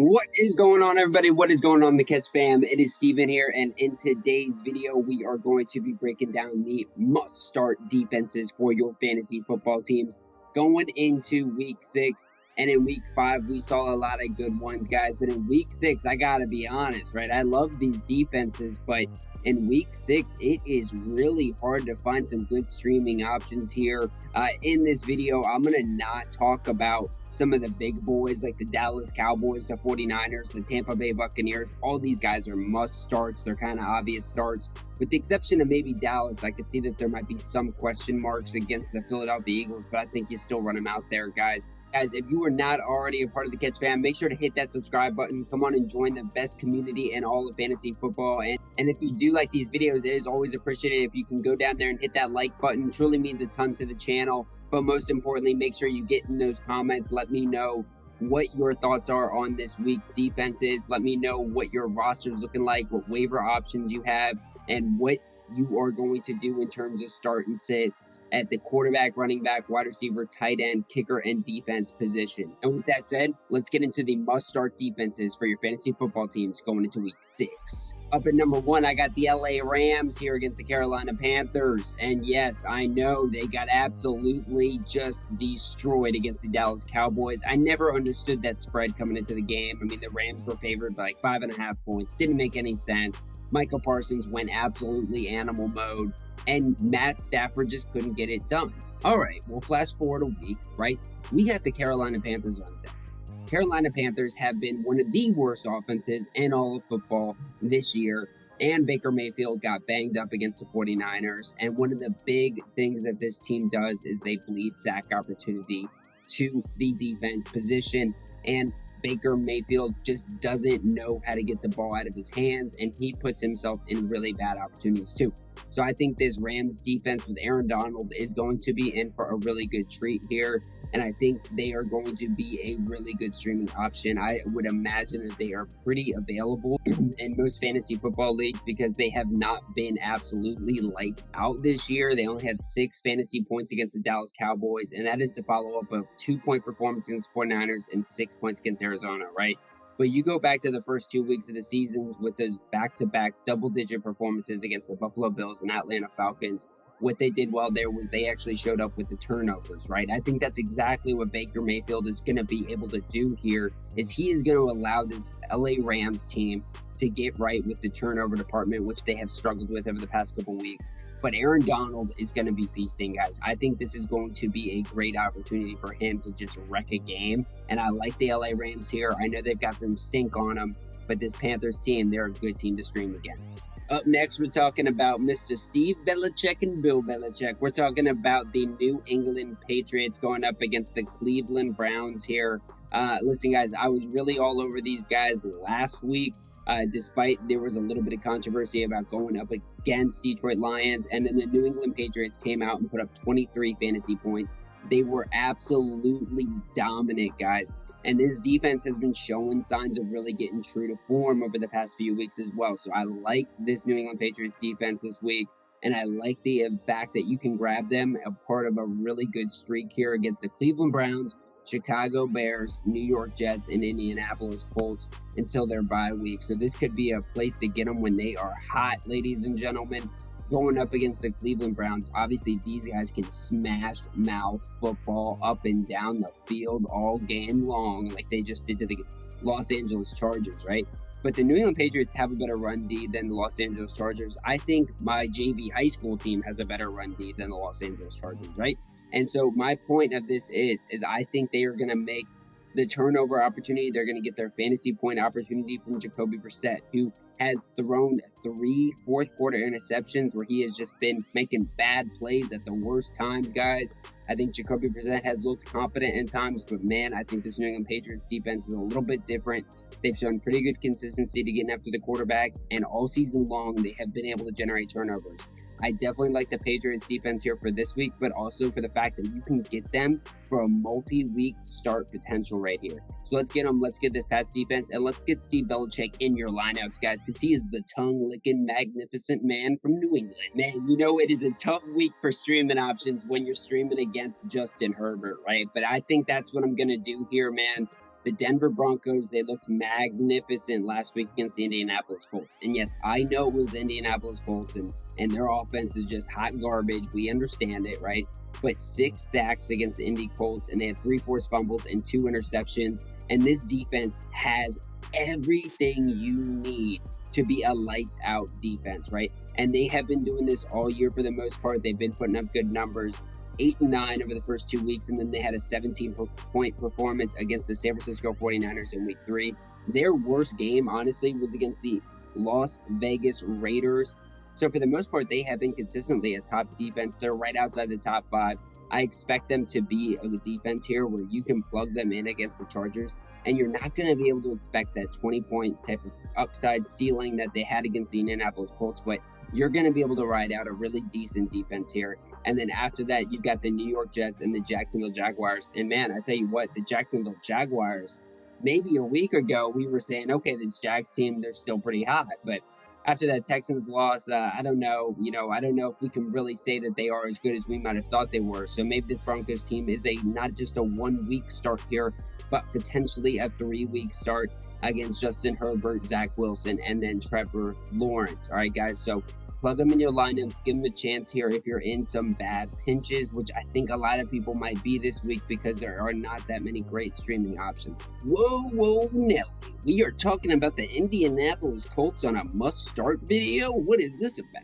What is going on, everybody? What is going on, the Catch fam? It is Steven here, and in today's video, we are going to be breaking down the must-start defenses for your fantasy football teams going into Week 6. And in Week 5, we saw a lot of good ones, guys. But in Week 6, I gotta be honest, right? I love these defenses, but in Week 6, it is really hard to find some good streaming options here. In this video, I'm gonna not talk about some of the big boys like the Dallas Cowboys, the 49ers, the Tampa Bay Buccaneers. All these guys are must starts. They're kind of obvious starts. With the exception of maybe Dallas, I could see that there might be some question marks against the Philadelphia Eagles, but I think you still run them out there, guys. Guys, if you are not already a part of the Catch fam, make sure to hit that subscribe button. Come on and join the best community in all of fantasy football. And if you do like these videos, it is always appreciated if you can go down there and hit that like button. It truly means a ton to the channel. But most importantly, make sure you get in those comments. Let me know what your thoughts are on this week's defenses. Let me know what your roster is looking like, what waiver options you have, and what you are going to do in terms of start and sits at the quarterback, running back, wide receiver, tight end, kicker, and defense position. And with that said, let's get into the must-start defenses for your fantasy football teams going into Week 6. Up at number 1, I got the LA Rams here against the Carolina Panthers. And yes, I know they got absolutely just destroyed against the Dallas Cowboys. I never understood that spread coming into the game. I mean, the Rams were favored by like 5.5 points. Didn't make any sense. Michael Parsons went absolutely animal mode, and Matt Stafford just couldn't get it done. All right, we'll flash forward a week, right? We got the Carolina Panthers on deck. Carolina Panthers have been one of the worst offenses in all of football this year, and Baker Mayfield got banged up against the 49ers. And one of the big things that this team does is they bleed sack opportunity to the defense position, and Baker Mayfield just doesn't know how to get the ball out of his hands, and he puts himself in really bad opportunities too. So I think this Rams defense with Aaron Donald is going to be in for a really good treat here, and I think they are going to be a really good streaming option. I would imagine that they are pretty available in most fantasy football leagues because they have not been absolutely lights out this year. They only had 6 fantasy points against the Dallas Cowboys, and that is to follow up a 2-point performance against the 49ers and 6 points against Arizona, right? But you go back to the first 2 weeks of the seasons with those back-to-back double-digit performances against the Buffalo Bills and Atlanta Falcons. What they did well there was they actually showed up with the turnovers, right? I think that's exactly what Baker Mayfield is going to be able to do here, is he is going to allow this LA Rams team to get right with the turnover department, which they have struggled with over the past couple weeks. But Aaron Donald is going to be feasting, guys. I think this is going to be a great opportunity for him to just wreck a game. And I like the LA Rams here. I know they've got some stink on them, but this Panthers team, they're a good team to stream against. Up next, we're talking about Mr. Steve Belichick and Bill Belichick. We're talking about the New England Patriots going up against the Cleveland Browns here. Listen, guys, I was really all over these guys last week, despite there was a little bit of controversy about going up against Detroit Lions. And then the New England Patriots came out and put up 23 fantasy points. They were absolutely dominant, guys. And this defense has been showing signs of really getting true to form over the past few weeks as well. So I like this New England Patriots defense this week. And I like the fact that you can grab them a part of a really good streak here against the Cleveland Browns, Chicago Bears, New York Jets, and Indianapolis Colts until their bye week. So this could be a place to get them when they are hot, ladies and gentlemen. Going up against the Cleveland Browns, obviously these guys can smash mouth football up and down the field all game long like they just did to the Los Angeles Chargers, right? But the New England Patriots have a better run D than the Los Angeles Chargers. I think my JV high school team has a better run D than the Los Angeles Chargers, right? And so my point of this is I think they are going to make the turnover opportunity. They're going to get their fantasy point opportunity from Jacoby Brissett, who has thrown 3 fourth-quarter interceptions where he has just been making bad plays at the worst times, guys. I think Jacoby Brissett has looked competent in times, but man, I think this New England Patriots defense is a little bit different. They've shown pretty good consistency to getting after the quarterback, and all season long, they have been able to generate turnovers. I definitely like the Patriots defense here for this week, but also for the fact that you can get them for a multi-week start potential right here. So let's get them. Let's get this Pats defense, and let's get Steve Belichick in your lineups, guys, because he is the tongue-licking, magnificent man from New England. Man, you know, it is a tough week for streaming options when you're streaming against Justin Herbert, right? But I think that's what I'm going to do here, man. The Denver Broncos, they looked magnificent last week against the Indianapolis Colts. And yes, I know it was the Indianapolis Colts, and their offense is just hot garbage. We understand it, right? But 6 sacks against the Indy Colts, and they had 3 forced fumbles and 2 interceptions. And this defense has everything you need to be a lights out defense, right? And they have been doing this all year for the most part. They've been putting up good numbers. 8-9 over the first 2 weeks, and then they had a 17-point performance against the San Francisco 49ers in week 3. Their worst game, honestly, was against the Las Vegas Raiders. So for the most part, they have been consistently a top defense. They're right outside the top 5. I expect them to be a defense here where you can plug them in against the Chargers, and you're not going to be able to expect that 20-point type of upside ceiling that they had against the Indianapolis Colts, but you're going to be able to ride out a really decent defense here. And then after that, you've got the New York Jets and the Jacksonville Jaguars. And man, I tell you what, the Jacksonville Jaguars, maybe a week ago, we were saying, okay, this Jags team, they're still pretty hot. But after that Texans loss, I don't know. I don't know if we can really say that they are as good as we might have thought they were. So maybe this Broncos team is not just a 1-week start here, but potentially a 3-week start against Justin Herbert, Zach Wilson, and then Trevor Lawrence. All right, guys. So plug them in your lineups, give them a chance here if you're in some bad pinches, which I think a lot of people might be this week because there are not that many great streaming options. Whoa, Nelly. We are talking about the Indianapolis Colts on a must-start video? What is this about?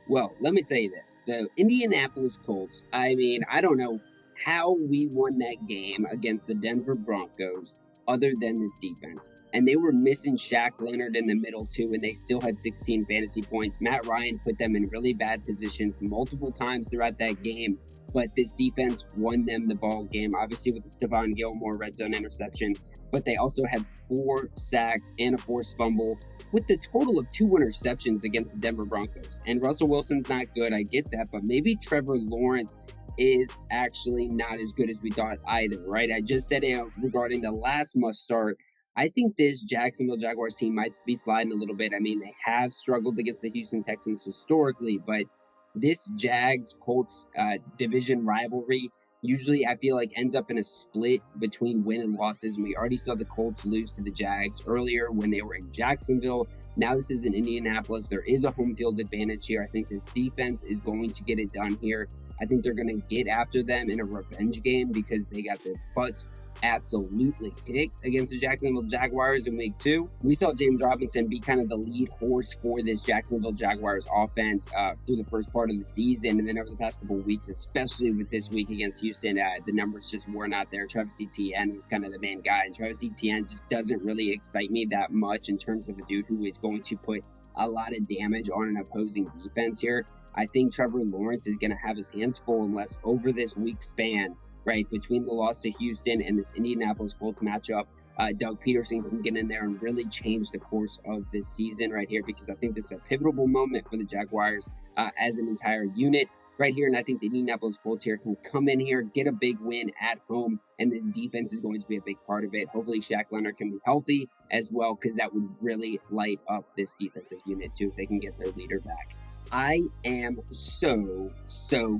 Well, let me tell you this. The Indianapolis Colts, I don't know how we won that game against the Denver Broncos other than this defense. And they were missing Shaq Leonard in the middle too, and they still had 16 fantasy points. Matt Ryan put them in really bad positions multiple times throughout that game, but this defense won them the ball game, obviously with the Stephon Gilmore red zone interception, but they also had 4 sacks and a forced fumble with the total of 2 interceptions against the Denver Broncos. And Russell Wilson's not good, I get that, but maybe Trevor Lawrence is actually not as good as we thought either, right? I just said it regarding the last must start. I think this Jacksonville Jaguars team might be sliding a little bit. I mean, they have struggled against the Houston Texans historically, but this Jags-Colts division rivalry usually, I feel like, ends up in a split between win and losses. And we already saw the Colts lose to the Jags earlier when they were in Jacksonville. Now this is in Indianapolis. There is a home field advantage here. I think this defense is going to get it done here. I think they're going to get after them in a revenge game because they got their butts absolutely kicked against the Jacksonville Jaguars in week 2. We saw James Robinson be kind of the lead horse for this Jacksonville Jaguars offense through the first part of the season. And then over the past couple of weeks, especially with this week against Houston, the numbers just were not there. Travis Etienne was kind of the main guy, and Travis Etienne just doesn't really excite me that much in terms of a dude who is going to put a lot of damage on an opposing defense here. I think Trevor Lawrence is going to have his hands full unless over this week span, right, between the loss to Houston and this Indianapolis Colts matchup, Doug Peterson can get in there and really change the course of this season right here, because I think this is a pivotal moment for the Jaguars as an entire unit right here. And I think the Indianapolis Colts here can come in here, get a big win at home, and this defense is going to be a big part of it. Hopefully Shaq Leonard can be healthy as well, because that would really light up this defensive unit too if they can get their leader back. I am so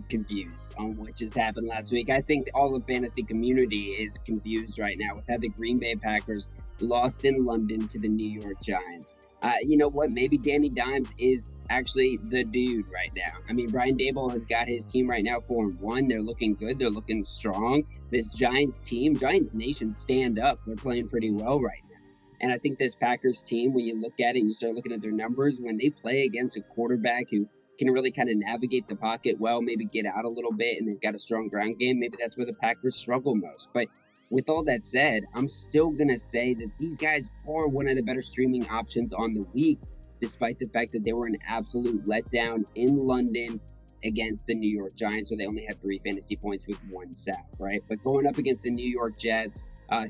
confused on what just happened last week. I think all the fantasy community is confused right now with how the Green Bay Packers lost in London to the New York Giants. You know what? Maybe Danny Dimes is actually the dude right now. I mean, Brian Daboll has got his team right now 4-1. They're looking good. They're looking strong. This Giants team, Giants Nation, stand up. They're playing pretty well right now. And I think this Packers team, when you look at it and you start looking at their numbers, when they play against a quarterback who can really kind of navigate the pocket well, maybe get out a little bit, and they've got a strong ground game, maybe that's where the Packers struggle most. But with all that said, I'm still going to say that these guys are one of the better streaming options on the week, despite the fact that they were an absolute letdown in London against the New York Giants, so they only had 3 fantasy points with 1 sack, right? But going up against the New York Jets,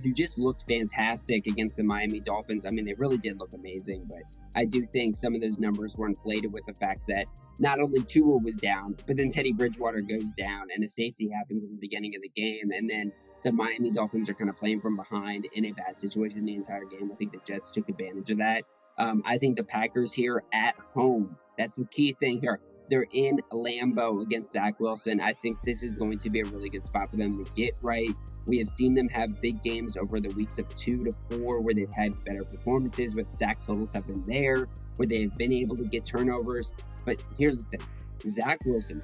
who just looked fantastic against the Miami Dolphins. I mean, they really did look amazing, but I do think some of those numbers were inflated with the fact that not only Tua was down, but then Teddy Bridgewater goes down and a safety happens at the beginning of the game, and then the Miami Dolphins are kind of playing from behind in a bad situation the entire game. I think the Jets took advantage of that. I think the Packers here at home, that's the key thing here. They're in Lambeau against Zach Wilson. I think this is going to be a really good spot for them to get right. We have seen them have big games over the weeks of 2 to 4 where they've had better performances, where the sack totals have been there, where they've been able to get turnovers. But here's the thing. Zach Wilson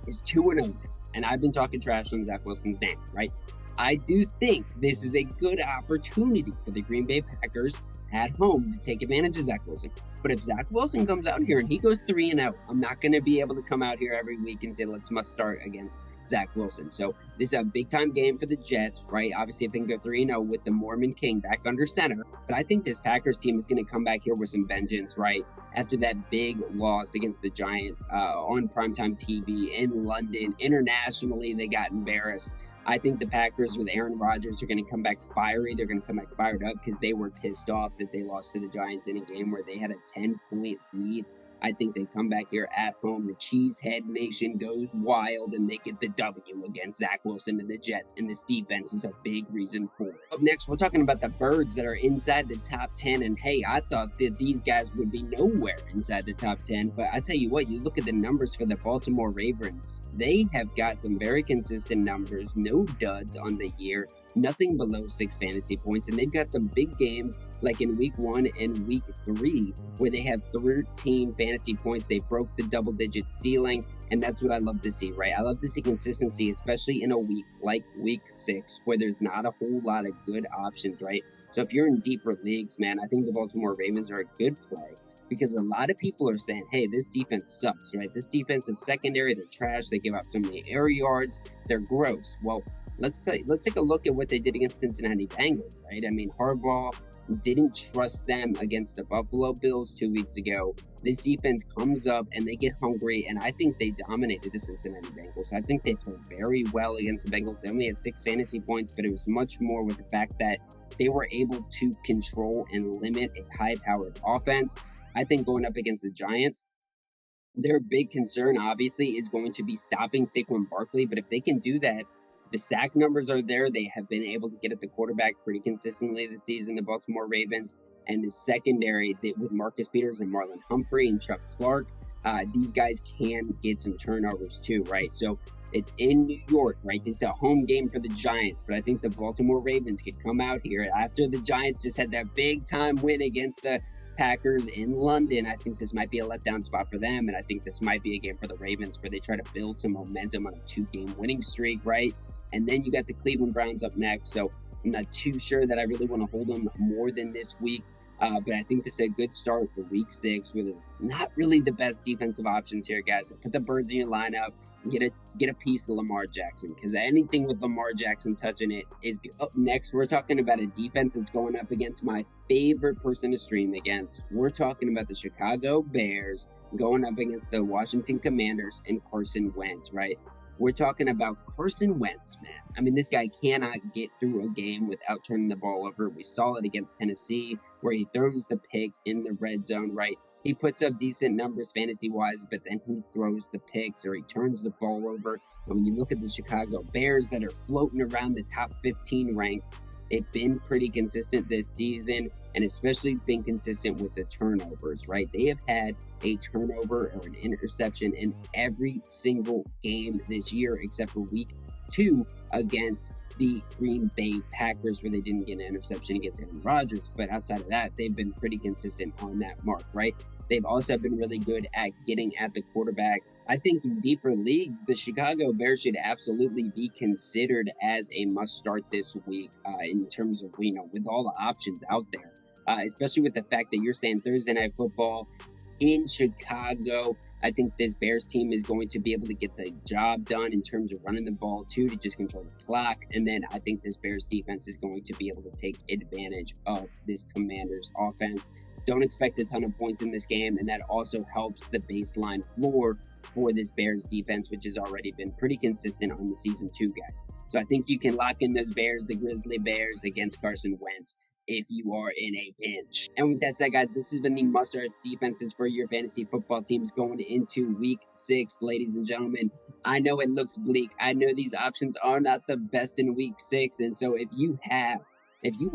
is 2-0, and I've been talking trash on Zach Wilson's name, right? I do think this is a good opportunity for the Green Bay Packers at home to take advantage of Zach Wilson. But if Zach Wilson comes out here and he goes 3-0, I'm not going to be able to come out here every week and say, let's must start against Zach Wilson. So this is a big time game for the Jets, right? Obviously, if they can go 3-0 with the Mormon King back under center. But I think this Packers team is going to come back here with some vengeance, right? After that big loss against the Giants on primetime TV in London, internationally, they got embarrassed. I think the Packers with Aaron Rodgers are going to come back fiery. They're going to come back fired up because they were pissed off that they lost to the Giants in a game where they had a 10-point lead. I think they come back here at home. The Cheesehead Nation goes wild, and they get the W against Zach Wilson and the Jets, and this defense is a big reason for it. Up next, we're talking about the Birds that are inside the top 10, and hey, I thought that these guys would be nowhere inside the top 10, but I tell you what, you look at the numbers for the Baltimore Ravens. They have got some very consistent numbers, no duds on the year, nothing below 6 fantasy points, and they've got some big games like in week 1 and week 3 where they have 13 fantasy points. They broke the double-digit ceiling, and that's what I love to see, right? I love to see consistency, especially in a week like week 6 where there's not a whole lot of good options, right? So if you're in deeper leagues, man, I think the Baltimore Ravens are a good play because a lot of people are saying, hey, this defense sucks, right? This defense is secondary, they're trash, they give up so many air yards, they're gross. Well, let's take a look at what they did against Cincinnati Bengals, right? I mean, Harbaugh didn't trust them against the Buffalo Bills 2 weeks ago. This defense comes up and they get hungry, and I think they dominated the Cincinnati Bengals. I think they played very well against the Bengals. They only had 6 fantasy points, but it was much more with the fact that they were able to control and limit a high-powered offense. I think going up against the Giants, their big concern, obviously, is going to be stopping Saquon Barkley, but if they can do that, the sack numbers are there. They have been able to get at the quarterback pretty consistently this season, the Baltimore Ravens. And the secondary with Marcus Peters and Marlon Humphrey and Chuck Clark, these guys can get some turnovers too, right? So it's in New York, right? This is a home game for the Giants, but I think the Baltimore Ravens could come out here after the Giants just had that big time win against the Packers in London. I think this might be a letdown spot for them, and I think this might be a game for the Ravens where they try to build some momentum on a 2-game winning streak, right? And then you got the Cleveland Browns up next, so I'm not too sure that I really want to hold them more than this week, but I think this is a good start for week 6 with not really the best defensive options here, guys. So put the Birds in your lineup and get a piece of Lamar Jackson, because anything with Lamar Jackson touching it is good. Up next, we're talking about a defense that's going up against my favorite person to stream against. We're talking about the Chicago Bears going up against the Washington Commanders and Carson Wentz, right? We're talking about Carson Wentz, man. I mean, this guy cannot get through a game without turning the ball over. We saw it against Tennessee, where he throws the pick in the red zone, right? He puts up decent numbers fantasy-wise, but then he throws the picks or he turns the ball over. And when you look at the Chicago Bears that are floating around the top 15 rank, they've been pretty consistent this season, and especially been consistent with the turnovers, right? They have had a turnover or an interception in every single game this year, except for week 2 against the Green Bay Packers, where they didn't get an interception against Aaron Rodgers. But outside of that, they've been pretty consistent on that mark, right? They've also been really good at getting at the quarterback. I think in deeper leagues, the Chicago Bears should absolutely be considered as a must-start this week in terms of, with all the options out there, especially with the fact that you're saying Thursday Night Football in Chicago. I think this Bears team is going to be able to get the job done in terms of running the ball, too, to just control the clock. And then I think this Bears defense is going to be able to take advantage of this Commanders offense. Don't expect a ton of points in this game, and that also helps the baseline floor for this Bears defense, which has already been pretty consistent on the season too, guys. So I think you can lock in those Bears, the Grizzly Bears, against Carson Wentz if you are in a pinch. And with that said, guys, this has been the must-start defenses for your fantasy football teams going into week 6, ladies and gentlemen. I know it looks bleak. I know these options are not the best in week 6, and so if you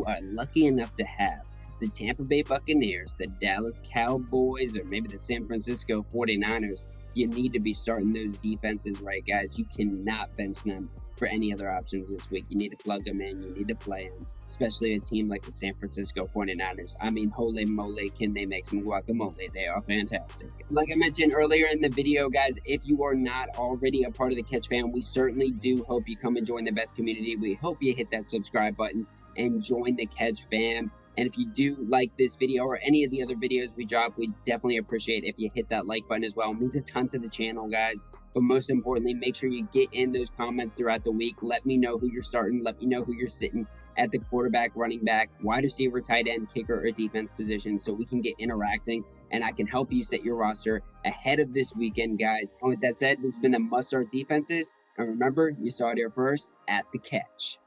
are lucky enough to have the Tampa Bay Buccaneers, the Dallas Cowboys, or maybe the San Francisco 49ers, you need to be starting those defenses right, guys. You cannot bench them for any other options this week. You need to plug them in. You need to play them, especially a team like the San Francisco 49ers. I mean, holy moly, can they make some guacamole? They are fantastic. Like I mentioned earlier in the video, guys, if you are not already a part of the Catch fam, we certainly do hope you come and join the best community. We hope you hit that subscribe button and join the Catch fam. And if you do like this video or any of the other videos we drop, we definitely appreciate if you hit that like button as well. It means a ton to the channel, guys. But most importantly, make sure you get in those comments throughout the week. Let me know who you're starting. Let me know who you're sitting at the quarterback, running back, wide receiver, tight end, kicker, or defense position, so we can get interacting and I can help you set your roster ahead of this weekend, guys. And with that said, this has been the Must Start Defenses. And remember, you saw it here first at the Catch.